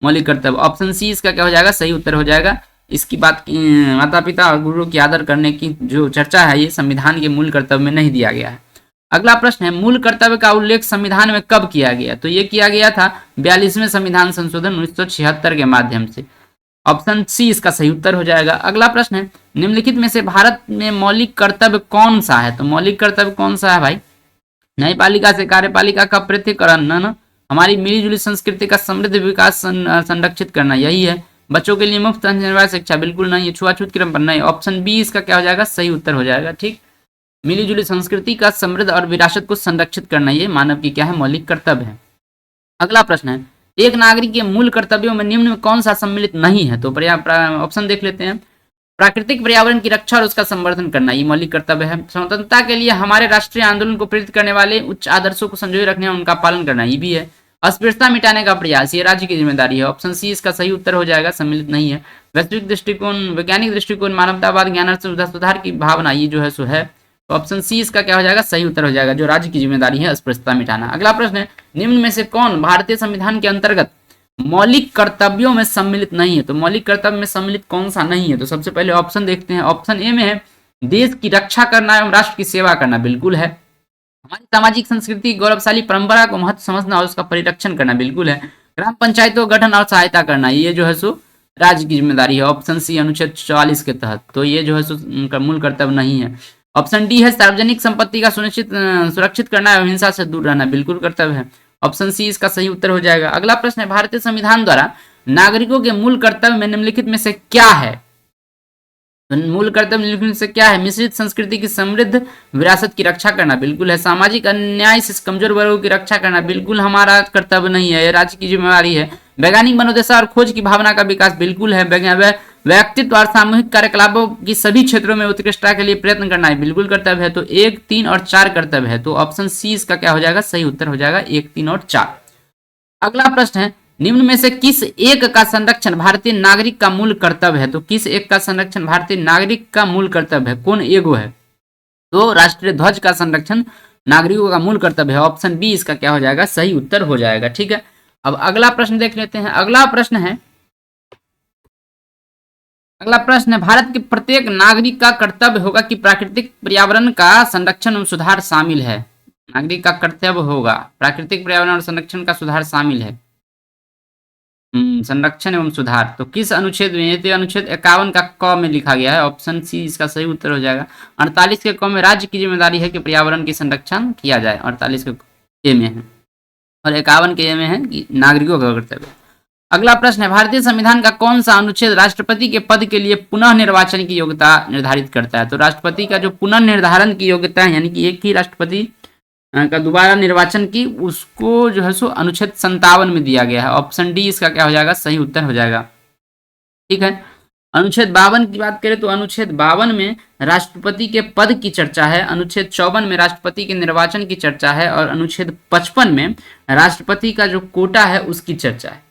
मौलिक कर्तव्य, ऑप्शन सी इसका क्या हो जाएगा, सही उत्तर हो जाएगा। इसकी बात माता पिता और गुरुओं की आदर करने की जो चर्चा है, ये संविधान के मूल कर्तव्य में नहीं दिया गया है। अगला प्रश्न है, मूल कर्तव्य का उल्लेख संविधान में कब किया गया? तो ये किया गया था 42वें संविधान संशोधन 1976 के माध्यम से, ऑप्शन सी इसका सही उत्तर हो जाएगा। अगला प्रश्न है, निम्नलिखित में से भारत में मौलिक कर्तव्य कौन सा है? तो मौलिक कर्तव्य कौन सा है भाई? न्यायपालिका से कार्यपालिका का पृथक्करण, न हमारी मिलीजुली संस्कृति का समृद्ध विकास संरक्षित करना, यही है। बच्चों के लिए मुफ्त शिक्षा, बिल्कुल नहीं है। छुआछूत क्रम पर नहीं, ऑप्शन बी इसका क्या हो जाएगा, सही उत्तर हो जाएगा, ठीक। मिलीजुली संस्कृति का समृद्ध और विरासत को संरक्षित करना, ये मानव की क्या है, मौलिक कर्तव्य है। अगला प्रश्न है, एक नागरिक के मूल कर्तव्यों में निम्न में कौन सा सम्मिलित नहीं है? तो ऑप्शन देख लेते हैं। प्राकृतिक पर्यावरण की रक्षा और उसका संवर्धन करना, ये मौलिक कर्तव्य है। स्वतंत्रता के लिए हमारे राष्ट्रीय आंदोलन को प्रेरित करने वाले उच्च आदर्शों को संजोए रखने और उनका पालन करना, ये भी है। अस्पृश्यता मिटाने का प्रयास, ये राज्य की जिम्मेदारी है, ऑप्शन सी इसका सही उत्तर हो जाएगा, सम्मिलित नहीं है। वैश्विक दृष्टिकोण, वैज्ञानिक दृष्टिकोण, मानवतावाद, ज्ञान सुधार की भावना, ये जो है सो है तो ऑप्शन सी इसका क्या हो जाएगा, सही उत्तर हो जाएगा, जो राज्य की जिम्मेदारी है अस्पृश्यता मिटाना। अगला प्रश्न है, निम्न में से कौन भारतीय संविधान के अंतर्गत मौलिक कर्तव्यों में सम्मिलित नहीं है? तो मौलिक कर्तव्य में सम्मिलित कौन सा नहीं है? तो सबसे पहले ऑप्शन देखते हैं। ऑप्शन ए में है देश की रक्षा करना एवं राष्ट्र की सेवा करना, बिल्कुल है। हमारी सामाजिक संस्कृति गौरवशाली परंपरा को महत्व समझना और उसका परिरक्षण करना, बिल्कुल है। ग्राम पंचायतों का गठन और सहायता करना, ये जो है सो राज्य की जिम्मेदारी है, ऑप्शन सी अनुच्छेद 44 के तहत। तो ये जो है सो उनका मूल कर्तव्य नहीं है। ऑप्शन डी है सार्वजनिक संपत्ति का सुरक्षित करना एवं हिंसा से दूर रहना, बिल्कुल कर्तव्य है। ऑप्शन सी इसका सही उत्तर हो जाएगा। अगला प्रश्न है, भारतीय संविधान द्वारा नागरिकों के मूल कर्तव्य में निम्नलिखित में से क्या है? तो मूल कर्तव्य निम्नलिखित में से क्या है? मिश्रित संस्कृति की समृद्ध विरासत की रक्षा करना, बिल्कुल है। सामाजिक अन्याय से कमजोर वर्गों की रक्षा करना, बिल्कुल हमारा कर्तव्य नहीं है, ये राज्य की जिम्मेदारी है। वैज्ञानिक मनोदशा और खोज की भावना का विकास, बिल्कुल है। व्यक्तित्व और सामूहिक कार्यकलापों की सभी क्षेत्रों में उत्कृष्टता के लिए प्रयत्न करना है, बिल्कुल कर्तव्य है। तो 1, 3 और 4 कर्तव्य है। तो ऑप्शन सी इसका क्या हो जाएगा, सही उत्तर हो जाएगा 1, 3 और 4। अगला प्रश्न है, निम्न में से किस एक का संरक्षण भारतीय नागरिक का मूल कर्तव्य है? तो किस एक का संरक्षण भारतीय नागरिक का मूल कर्तव्य है, कौन एगो है? तो राष्ट्रीय ध्वज का संरक्षण नागरिकों का मूल कर्तव्य है, ऑप्शन बी इसका क्या हो जाएगा, सही उत्तर हो जाएगा। ठीक है, अब अगला प्रश्न देख लेते हैं। अगला प्रश्न है भारत के प्रत्येक नागरिक का कर्तव्य होगा कि प्राकृतिक पर्यावरण का संरक्षण एवं सुधार शामिल है। नागरिक का कर्तव्य होगा प्राकृतिक पर्यावरण और संरक्षण का सुधार शामिल है, संरक्षण एवं सुधार। तो किस अनुच्छेद में? तो अनुच्छेद 51 का क में लिखा गया है, ऑप्शन सी इसका सही उत्तर हो जाएगा। 48 के क में राज्य की जिम्मेदारी है कि पर्यावरण की संरक्षण किया जाए, 48 के ए में है, और 51 के ए में है कि नागरिकों का कर्तव्य। अगला प्रश्न है, भारतीय संविधान का कौन सा अनुच्छेद राष्ट्रपति के पद के लिए पुनः निर्वाचन की योग्यता निर्धारित करता है? तो राष्ट्रपति का जो पुनः निर्धारण की योग्यता है, यानी कि एक ही राष्ट्रपति का दोबारा निर्वाचन की, उसको जो है सो अनुच्छेद 57 में दिया गया है, ऑप्शन डी इसका क्या हो जाएगा, सही उत्तर हो जाएगा। ठीक है, अनुच्छेद 52 की बात करें तो अनुच्छेद 52 में राष्ट्रपति के पद की चर्चा है, अनुच्छेद 54 में राष्ट्रपति के निर्वाचन की चर्चा है, और अनुच्छेद 55 में राष्ट्रपति का जो कोटा है उसकी चर्चा है।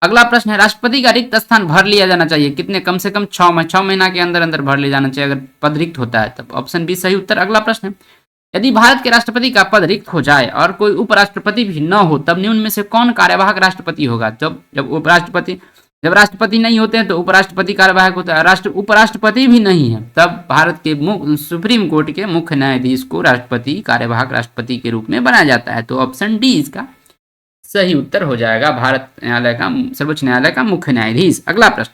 अगला प्रश्न है, राष्ट्रपति का रिक्त स्थान भर लिया जाना चाहिए कितने? कम से कम 6 महीना के अंदर अंदर भर लिया जाना चाहिए अगर पद रिक्त होता है तब, ऑप्शन बी सही उत्तर। अगला प्रश्न है, यदि भारत के राष्ट्रपति का पद रिक्त हो जाए और कोई उपराष्ट्रपति भी न हो तब निम्न में से कौन कार्यवाहक राष्ट्रपति होगा? जब राष्ट्रपति नहीं होते हैं तो उपराष्ट्रपति कार्यवाहक होता है, उपराष्ट्रपति भी नहीं है तब भारत के सुप्रीम कोर्ट के मुख्य न्यायाधीश को राष्ट्रपति कार्यवाहक राष्ट्रपति के रूप में बनाया जाता है। तो ऑप्शन डी इसका सही उत्तर हो जाएगा, भारत न्यायालय का सर्वोच्च न्यायालय का मुख्य न्यायाधीश। अगला प्रश्न,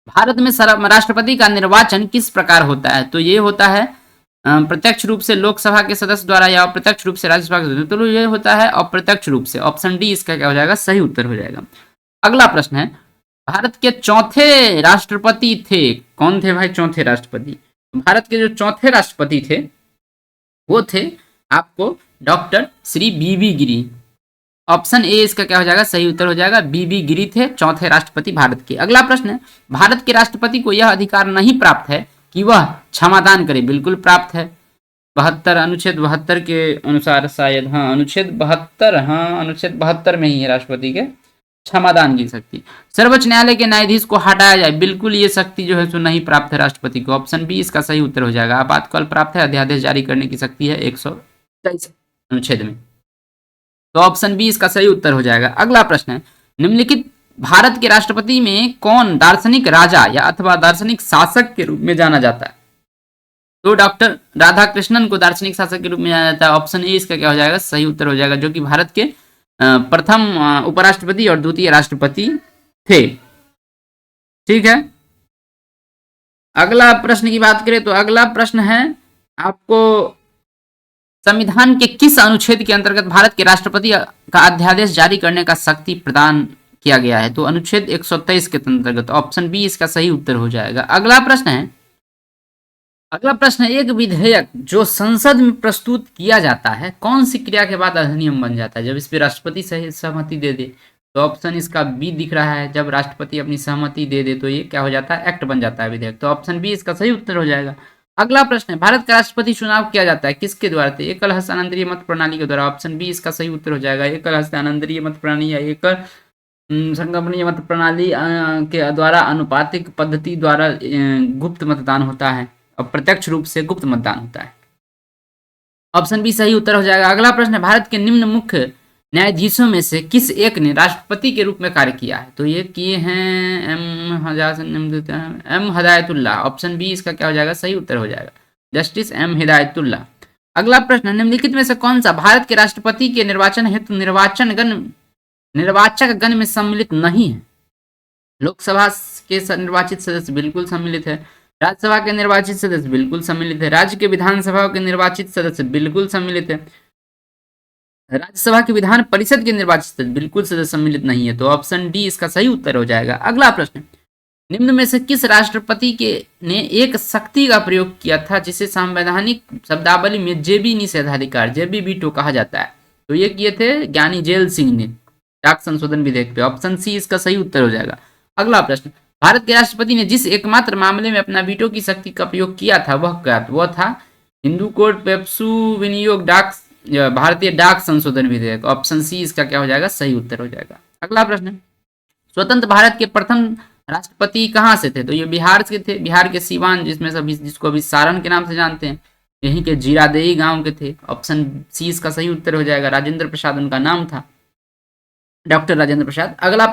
भारत में राष्ट्रपति का निर्वाचन किस प्रकार होता है? तो ये होता है प्रत्यक्ष रूप से लोकसभा के सदस्य द्वारा या अप्रत्यक्ष रूप से राज्यसभा के सदस्य, तो ये होता है अप्रत्यक्ष रूप से, ऑप्शन डी इसका क्या हो जाएगा, सही उत्तर हो जाएगा। अगला प्रश्न है, भारत के चौथे राष्ट्रपति थे, कौन थे भाई चौथे राष्ट्रपति? भारत के जो चौथे राष्ट्रपति थे वो थे आपको doctor Shri B B Giri, option A इसका क्या हो जाएगा, सही उत्तर हो जाएगा, बीबी गिरी थे चौथे राष्ट्रपति भारत के। अगला प्रश्न है, भारत के राष्ट्रपति को यह अधिकार नहीं प्राप्त है कि वह क्षमादान करे, बिल्कुल प्राप्त है। 72 अनुच्छेद 72 के अनुसार शायद, हाँ अनुच्छेद 72 में ही है राष्ट्रपति के क्षमादान की शक्ति। सर्वोच्च न्यायालय के न्यायाधीश को हटाया जाए, बिल्कुल ये शक्ति जो है सो नहीं प्राप्त है राष्ट्रपति को, ऑप्शन बी इसका सही उत्तर हो जाएगा। आपातकाल प्राप्त है, अध्यादेश जारी करने की शक्ति है 123 अनुच्छेद में, तो ऑप्शन बी इसका सही उत्तर हो जाएगा। अगला प्रश्न है, निम्नलिखित भारत के राष्ट्रपति में कौन दार्शनिक राजा या अथवा दार्शनिक शासक के रूप में जाना जाता है? तो डॉक्टर राधाकृष्णन को दार्शनिक शासक के रूप में जाना जाता है, ऑप्शन ए इसका क्या हो जाएगा, सही उत्तर हो जाएगा, जो कि भारत के प्रथम उपराष्ट्रपति और द्वितीय राष्ट्रपति थे। ठीक है, अगला प्रश्न की बात करें तो अगला प्रश्न है आपको, संविधान के किस अनुच्छेद के अंतर्गत भारत के राष्ट्रपति का अध्यादेश जारी करने का शक्ति प्रदान किया गया है? तो अनुच्छेद 123 के अंतर्गत, ऑप्शन बी इसका सही उत्तर हो जाएगा। अगला प्रश्न है, एक विधेयक जो संसद में प्रस्तुत किया जाता है कौन सी क्रिया के बाद अधिनियम बन जाता है? जब इस पर राष्ट्रपति सहमति दे दे, तो ऑप्शन इसका बी दिख रहा है, जब राष्ट्रपति अपनी सहमति दे दे तो ये क्या हो जाता है, एक्ट बन जाता है विधेयक, तो ऑप्शन बी इसका सही उत्तर हो जाएगा। अगला प्रश्न है, भारत का राष्ट्रपति चुनाव किया जाता है किसके द्वारा? एकल हस्तांतरीय मत प्रणाली के द्वारा, ऑप्शन बी इसका सही उत्तर हो जाएगा। एकल हस्तांतरीय मत प्रणाली या एकल संगमनीय मत प्रणाली के द्वारा, अनुपातिक पद्धति द्वारा गुप्त मतदान होता है, और प्रत्यक्ष रूप से गुप्त मतदान होता है। ऑप्शन बी सही उत्तर हो जाएगा। अगला प्रश्न है, भारत के निम्न मुख्य न्यायाधीशों में से किस एक ने राष्ट्रपति के रूप में कार्य किया है? तो ये किए हैं एम हिदायतुल्लाह। ऑप्शन बी इसका क्या हो जाएगा? सही उत्तर हो जाएगा, जस्टिस एम हिदायतुल्लाह। अगला प्रश्न, निम्नलिखित में से कौन सा भारत के राष्ट्रपति के निर्वाचन हेतु निर्वाचक गण में सम्मिलित नहीं है? लोकसभा के निर्वाचित सदस्य बिल्कुल सम्मिलित है, राज्यसभा के निर्वाचित सदस्य बिल्कुल सम्मिलित है, राज्य के विधानसभा के निर्वाचित सदस्य बिल्कुल सम्मिलित है, राज्यसभा के विधान परिषद के निर्वाचित सदस्य बिल्कुल सदस्य सम्मिलित नहीं है। तो ऑप्शन डी इसका सही उत्तर हो जाएगा। अगला प्रश्न, निम्न में से किस राष्ट्रपति के ने एक शक्ति का प्रयोग किया था जिसे संवैधानिक शब्दावली में जेबी निषेधाधिकार जेबी वीटो कहा जाता है? तो ये किए थे ज्ञानी जेल सिंह ने डाक संशोधन विधेयक पे। ऑप्शन सी इसका सही उत्तर हो जाएगा। अगला प्रश्न, भारत के राष्ट्रपति ने जिस एकमात्र मामले में अपना वीटो की शक्ति का प्रयोग किया था वह क्या? वह था हिंदू कोड पेप्सू विनियोग डाक भारतीय डाक संशोधन विधेयक। ऑप्शन सी इसका क्या हो जाएगा? सही उत्तर हो जाएगा। अगला प्रश्न, स्वतंत्र भारत के प्रथम राष्ट्रपति कहाँ से थे? तो ये बिहार के थे, बिहार के सीवान जिसको अभी सारण के नाम से जानते हैं, यहीं के जीरादेई गांव के थे। ऑप्शन सी इसका सही उत्तर हो जाएगा। राजेंद्र प्रसाद उनका नाम था, डॉक्टर राजेंद्र प्रसाद। अगला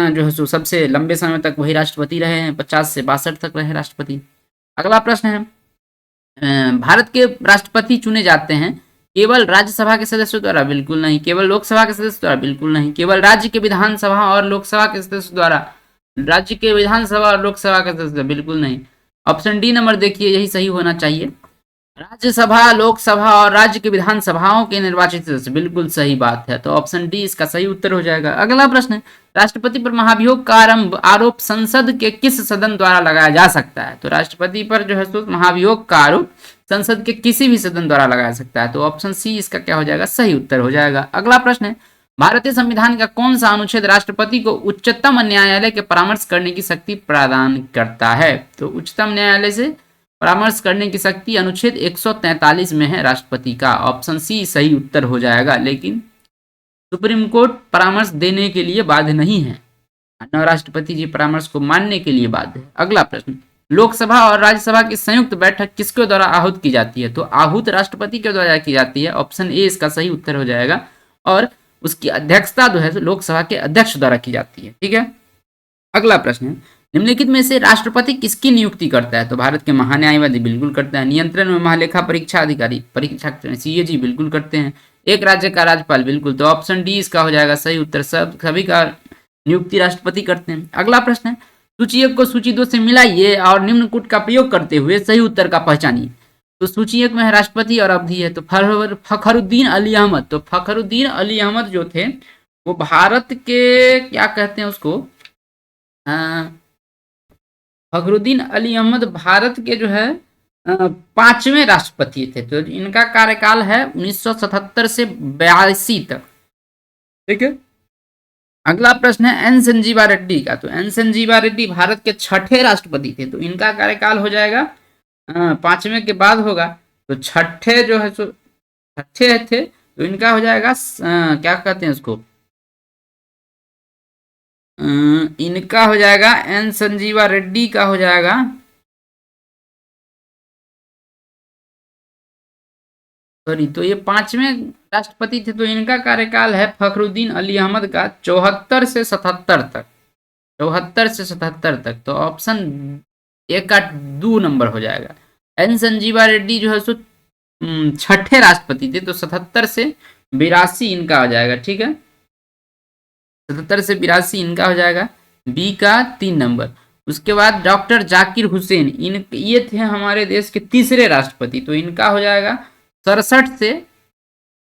जो है सो सबसे लंबे समय तक वही राष्ट्रपति रहे हैं, 50 से 62 तक रहे राष्ट्रपति। अगला प्रश्न है, भारत के राष्ट्रपति चुने जाते हैं केवल राज्यसभा के सदस्यों द्वारा? बिल्कुल नहीं। केवल लोकसभा के सदस्यों द्वारा? बिल्कुल नहीं। केवल राज्य के विधानसभा और लोकसभा के सदस्यों द्वारा? राज्य के विधानसभा और लोकसभा के सदस्य? बिल्कुल नहीं। ऑप्शन डी नंबर देखिए, यही सही होना चाहिए। राज्यसभा, लोकसभा और राज्य की विधानसभाओं के निर्वाचित सदस्य, बिल्कुल सही बात है। तो ऑप्शन डी इसका सही उत्तर हो जाएगा। अगला प्रश्न, राष्ट्रपति पर महाभियोग का आरोप संसद के किस सदन द्वारा लगाया जा सकता है? तो राष्ट्रपति पर जो है सो महाभियोग का आरोप संसद के किसी भी सदन द्वारा लगाया सकता है। तो ऑप्शन सी इसका क्या हो जाएगा? सही उत्तर हो जाएगा। अगला प्रश्न है, भारतीय संविधान का कौन सा अनुच्छेद राष्ट्रपति को उच्चतम न्यायालय के परामर्श करने की शक्ति प्रदान करता है? तो उच्चतम न्यायालय से परामर्श करने की शक्ति अनुच्छेद 143 में है राष्ट्रपति का। ऑप्शन सी सही उत्तर हो जाएगा। लेकिन सुप्रीम कोर्ट परामर्श देने के लिए बाध्य नहीं है, न राष्ट्रपति जी परामर्श को मानने के लिए बाध्य है। अगला प्रश्न, लोकसभा और राज्यसभा की संयुक्त बैठक किसके द्वारा आहूत की जाती है? तो आहूत राष्ट्रपति के द्वारा की जाती है। ऑप्शन ए इसका सही उत्तर हो जाएगा। और उसकी अध्यक्षता जो है लोकसभा के अध्यक्ष द्वारा की जाती है। ठीक है। अगला प्रश्न है, निम्नलिखित में से राष्ट्रपति किसकी नियुक्ति करता है? तो भारत के महान्यायवादी बिल्कुल करता है। नियंत्रण में महालेखा परीक्षा अधिकारी परीक्षा सीएजी बिल्कुल करते हैं। एक राज्य का राज्यपाल बिल्कुल। तो ऑप्शन डी इसका हो जाएगा सही उत्तर। सभी का नियुक्ति राष्ट्रपति करते हैं। अगला प्रश्न है, सूची 1 को सूची 2 से मिलाइए और निम्न कूट का प्रयोग करते हुए सही उत्तर का पहचानिए। तो सूची 1 में है राष्ट्रपति और अवधि है, तो फखरुद्दीन अली अहमद। तो फखरुद्दीन अली अहमद जो थे वो भारत के क्या कहते हैं उसको, फखरुद्दीन अली अहमद भारत के जो है 5वें राष्ट्रपति थे। तो इनका कार्यकाल है 1977 से 82 तक। ठीक है। अगला प्रश्न है एन संजीवा रेड्डी का। तो एन संजीवा रेड्डी भारत के 6ठे राष्ट्रपति थे। तो इनका कार्यकाल हो जाएगा 5वें के बाद होगा। तो 6ठे जो है 6ठे थे, तो इनका हो जाएगा क्या कहते हैं उसको, इनका हो जाएगा एन संजीवा रेड्डी का हो जाएगा सॉरी, तो ये 5वें राष्ट्रपति थे। तो इनका कार्यकाल है फखरुद्दीन अली अहमद का 74 से 77 तक। 74 से 77 तक। तो ऑप्शन ए का 2 नंबर हो जाएगा। एन संजीवा रेड्डी जो है सो 6ठे राष्ट्रपति थे। तो 77 से 82 इनका हो जाएगा। ठीक है, 77 से 82 इनका हो जाएगा। बी का 3 नंबर। उसके बाद डॉक्टर जाकिर हुसैन, ये थे हमारे देश के 3रे राष्ट्रपति। तो इनका हो जाएगा 67 से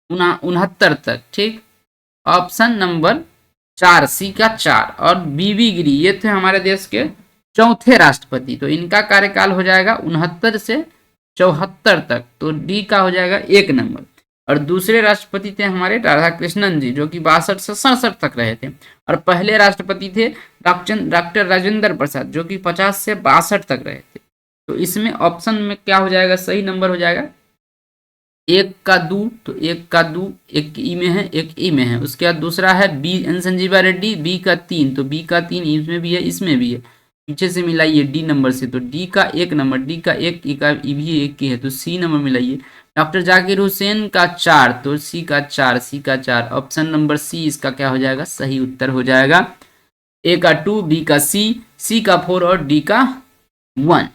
69 तक। ठीक, ऑप्शन नंबर 4 सी का 4। और बीबी गिरी, ये थे हमारे देश के 4थे राष्ट्रपति। तो इनका कार्यकाल हो जाएगा 69 से 74 तक। तो डी का हो जाएगा 1 नंबर। और दूसरे राष्ट्रपति थे हमारे राधाकृष्णन जी, जो कि 62 से 67 तक रहे थे। और पहले राष्ट्रपति थे डॉक्टर राजेंद्र प्रसाद, जो कि 50 से 62 तक रहे थे। तो इसमें ऑप्शन में क्या हो जाएगा, सही नंबर हो जाएगा 1 का 2। तो 1 का 2 एक ई में है, एक ई में है। उसके बाद दूसरा है B N Sanjiva Reddy, B का 3। तो बी का 3 इसमें भी है, इसमें भी है। पीछे से मिलाइए डी नंबर से, तो डी का एक नंबर, डी का एक का भी एक ही है, तो सी नंबर मिलाइए। डॉक्टर जाकिर हुसैन का 4, तो सी का 4, सी का 4, ऑप्शन नंबर सी इसका क्या हो जाएगा, सही उत्तर हो जाएगा। ए का 2, बी का सी का 4 और डी का 1।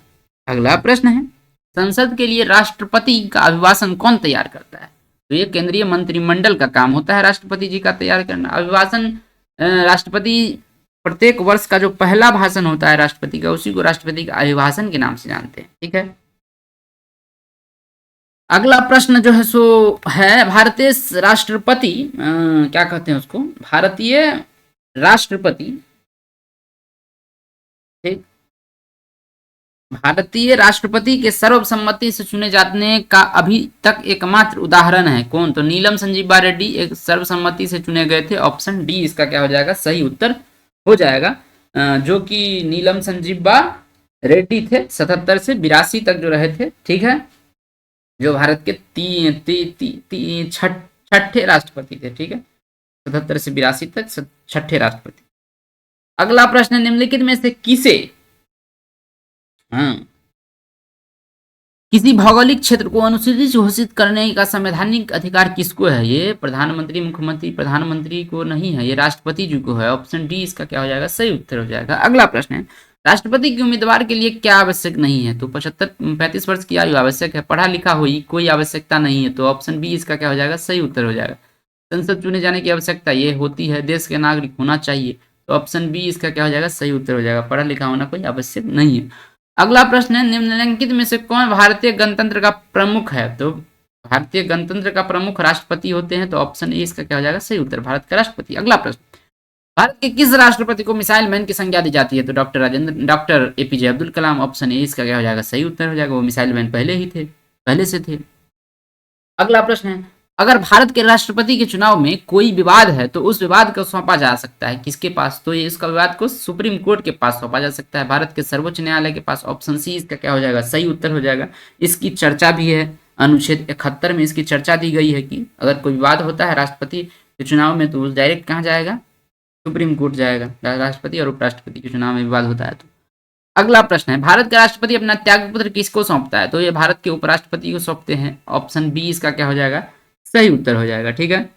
अगला प्रश्न है, संसद के लिए राष्ट्रपति का अभिभाषण कौन तैयार करता है? तो ये केंद्रीय मंत्रिमंडल का काम होता है राष्ट्रपति जी का तैयार करना। अभिभाषण राष्ट्रपति प्रत्येक वर्ष का जो पहला भाषण होता है राष्ट्रपति का, उसी को राष्ट्रपति का अभिभाषण के नाम से जानते हैं। ठीक है, अगला प्रश्न जो है सो है, भारतीय राष्ट्रपति क्या कहते हैं उसको, भारतीय राष्ट्रपति, ठीक, भारतीय राष्ट्रपति के सर्वसम्मति से चुने जाने का अभी तक एकमात्र उदाहरण है कौन? तो नीलम संजीवा रेड्डी एक सर्वसम्मति से चुने गए थे, ऑप्शन डी इसका क्या हो जाएगा, सही उत्तर हो जाएगा। जो कि नीलम संजीवा रेड्डी थे 77 से 82 तक जो रहे थे। ठीक है, जो भारत के छठे राष्ट्रपति थे। ठीक है, 77 से 82 तक छठे राष्ट्रपति। अगला प्रश्न, निम्नलिखित में से किसे किसी भौगोलिक क्षेत्र को अनुसूचित घोषित करने का संवैधानिक अधिकार किसको है? ये प्रधानमंत्री, मुख्यमंत्री, प्रधानमंत्री को नहीं है, ये राष्ट्रपति जी को है। ऑप्शन डी इसका क्या हो जाएगा, सही उत्तर हो जाएगा। अगला प्रश्न है, राष्ट्रपति के उम्मीदवार के लिए क्या आवश्यक नहीं है? तो 35 वर्ष की आयु आवश्यक है, पढ़ा लिखा हुई कोई आवश्यकता नहीं है, तो ऑप्शन बी इसका क्या हो जाएगा, सही उत्तर हो जाएगा। संसद चुने जाने की आवश्यकता ये होती है, देश के नागरिक होना चाहिए, तो ऑप्शन बी इसका क्या हो जाएगा, सही उत्तर हो जाएगा। पढ़ा लिखा होना कोई आवश्यक नहीं है। अगला प्रश्न है, निम्नलिखित में से कौन भारतीय गणतंत्र का प्रमुख है? तो भारतीय गणतंत्र का प्रमुख राष्ट्रपति होते हैं, तो ऑप्शन ए इसका क्या हो जाएगा, सही उत्तर, भारत का राष्ट्रपति। अगला प्रश्न, भारत के किस राष्ट्रपति को मिसाइल मैन की संज्ञा दी जाती है? तो doctor APJ Abdul Kalam, option A इसका क्या हो जाएगा, सही उत्तर हो जाएगा। वो मिसाइल मैन पहले से थे। अगला प्रश्न है, अगर भारत के राष्ट्रपति के चुनाव में कोई विवाद है तो उस विवाद को सौंपा जा सकता है किसके पास? तो ये इसका विवाद को सुप्रीम कोर्ट के पास सौंपा जा सकता है, भारत के सर्वोच्च न्यायालय के पास। ऑप्शन सी इसका क्या हो जाएगा, सही उत्तर हो जाएगा। इसकी चर्चा भी है, अनुच्छेद 71 में इसकी चर्चा दी गई है कि अगर कोई विवाद होता है राष्ट्रपति के चुनाव में तो डायरेक्ट कहाँ जाएगा, सुप्रीम कोर्ट जाएगा। राष्ट्रपति और उपराष्ट्रपति के चुनाव में विवाद होता है तो। अगला प्रश्न है, भारत का राष्ट्रपति अपना त्यागपत्र किसको सौंपता है? तो ये भारत के उपराष्ट्रपति को सौंपते हैं। ऑप्शन बी इसका क्या हो जाएगा, सही उत्तर हो जाएगा। ठीक है,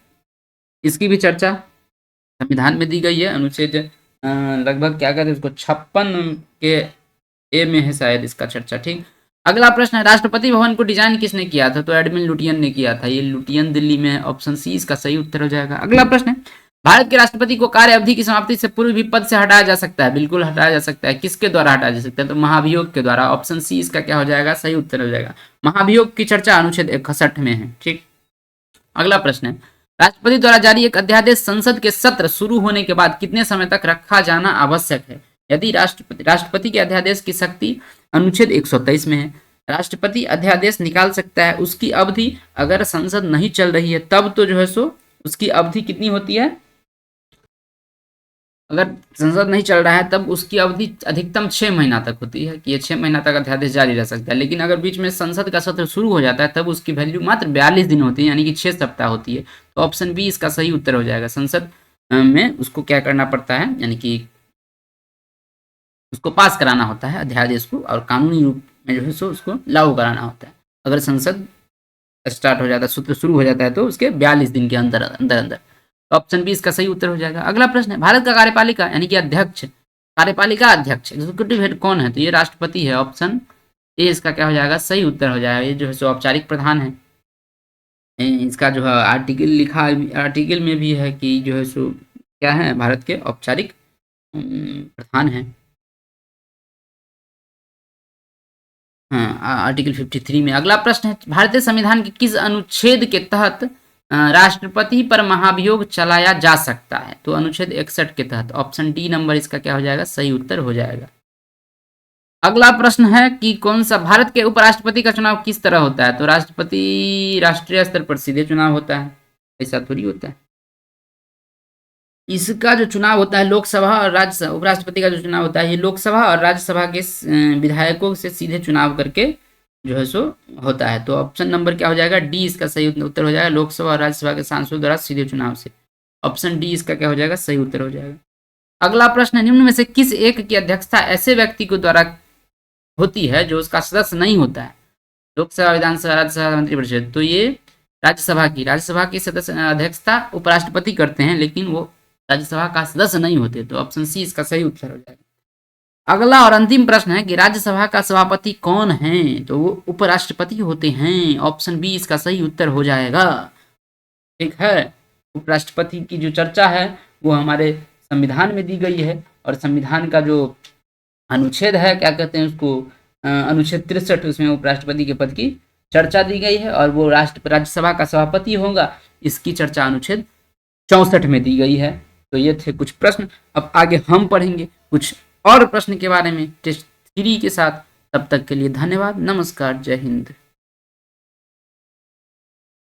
इसकी भी चर्चा संविधान में दी गई है, अनुच्छेद लगभग क्या कहते हैं उसको 56 के ए में है शायद इसका चर्चा। ठीक, अगला प्रश्न है, राष्ट्रपति भवन को डिजाइन किसने किया था? तो एडमिन लुटियन ने किया था, ये लुटियन दिल्ली में है। ऑप्शन सी इसका सही उत्तर हो जाएगा। अगला प्रश्न है, भारत के राष्ट्रपति को कार्य अवधि की समाप्ति से पूर्व भी पद से हटाया जा सकता है? बिल्कुल हटाया जा सकता है। किसके द्वारा हटाया जा सकता है? तो महाभियोग के द्वारा। ऑप्शन सी इसका क्या हो जाएगा, सही उत्तर हो जाएगा। महाभियोग की चर्चा अनुच्छेद 61 में है। ठीक, अगला प्रश्न है, राष्ट्रपति द्वारा जारी एक अध्यादेश संसद के सत्र शुरू होने के बाद कितने समय तक रखा जाना आवश्यक है? यदि राष्ट्रपति के अध्यादेश की शक्ति अनुच्छेद 123 में है, राष्ट्रपति अध्यादेश निकाल सकता है, उसकी अवधि अगर संसद नहीं चल रही है तब तो जो है सो उसकी अवधि कितनी होती है, अगर संसद नहीं चल रहा है तब उसकी अवधि अधिकतम 6 महीना तक होती है कि ये 6 महीना तक अध्यादेश जारी रह सकता है। लेकिन अगर बीच में संसद का सत्र शुरू हो जाता है तब उसकी वैल्यू मात्र 42 दिन होती है, यानी कि 6 सप्ताह होती है। तो ऑप्शन बी इसका सही उत्तर हो जाएगा। संसद में उसको क्या करना पड़ता है, यानी कि उसको पास कराना होता है अध्यादेश को, और कानूनी रूप में जो है सो उसको लागू कराना होता है। अगर संसद स्टार्ट हो जाता है, सत्र शुरू हो जाता है, तो उसके 42 दिन के अंदर अंदर। ऑप्शन बी इसका सही उत्तर हो जाएगा। अगला प्रश्न है, भारत का कार्यपालिका यानी कि अध्यक्ष, कार्यपालिका अध्यक्ष एग्जीक्यूटिव हेड कौन है? तो ये राष्ट्रपति है। ऑप्शन ए इसका क्या हो जाएगा, सही उत्तर हो जाएगा। ये जो है सो औपचारिक प्रधान है। इसका जो है आर्टिकल लिखा, आर्टिकल में भी है कि जो है सो क्या है, भारत के औपचारिक प्रधान है। हाँ, आर्टिकल 53 में। अगला प्रश्न है, भारतीय संविधान के किस अनुच्छेद के तहत राष्ट्रपति पर महाभियोग चलाया जा सकता है? तो अनुच्छेद 61 के तहत। ऑप्शन डी नंबर इसका क्या हो जाएगा, सही उत्तर हो जाएगा। अगला प्रश्न है कि कौन सा, भारत के उपराष्ट्रपति का चुनाव किस तरह होता है? तो राष्ट्रपति राष्ट्रीय स्तर पर सीधे चुनाव होता है, ऐसा थोड़ी होता है। इसका जो चुनाव होता है लोकसभा और राज्यसभा, उपराष्ट्रपति का जो चुनाव होता है ये लोकसभा और राज्यसभा के विधायकों से सीधे चुनाव करके जो है सो होता है। तो ऑप्शन नंबर क्या हो जाएगा, डी इसका सही उत्तर हो जाएगा, लोकसभा और राज्यसभा के सांसदों द्वारा सीधे चुनाव से। ऑप्शन डी इसका क्या हो जाएगा, सही उत्तर हो जाएगा। अगला प्रश्न है, निम्न में से किस एक की अध्यक्षता ऐसे व्यक्ति को द्वारा होती है जो उसका सदस्य नहीं होता है? लोकसभा, विधानसभा, राज्यसभा, मंत्रिपरिषद। तो ये राज्यसभा की सदस्य अध्यक्षता उपराष्ट्रपति करते हैं, लेकिन वो राज्यसभा का सदस्य नहीं होते। तो ऑप्शन सी इसका सही उत्तर हो जाएगा। अगला और अंतिम प्रश्न है कि राज्यसभा का सभापति कौन है? तो वो उपराष्ट्रपति होते हैं। ऑप्शन बी इसका सही उत्तर हो जाएगा। ठीक है, उपराष्ट्रपति की जो चर्चा है वो हमारे संविधान में दी गई है, और संविधान का जो अनुच्छेद है, क्या कहते हैं उसको, अनुच्छेद 63, उसमें उपराष्ट्रपति के पद की चर्चा दी गई है, और वो राज्यसभा का सभापति होगा, इसकी चर्चा अनुच्छेद 64 में दी गई है। तो ये थे कुछ प्रश्न। अब आगे हम पढ़ेंगे कुछ और प्रश्न के बारे में टेस्ट 3 के साथ। तब तक के लिए धन्यवाद, नमस्कार, जय हिंद।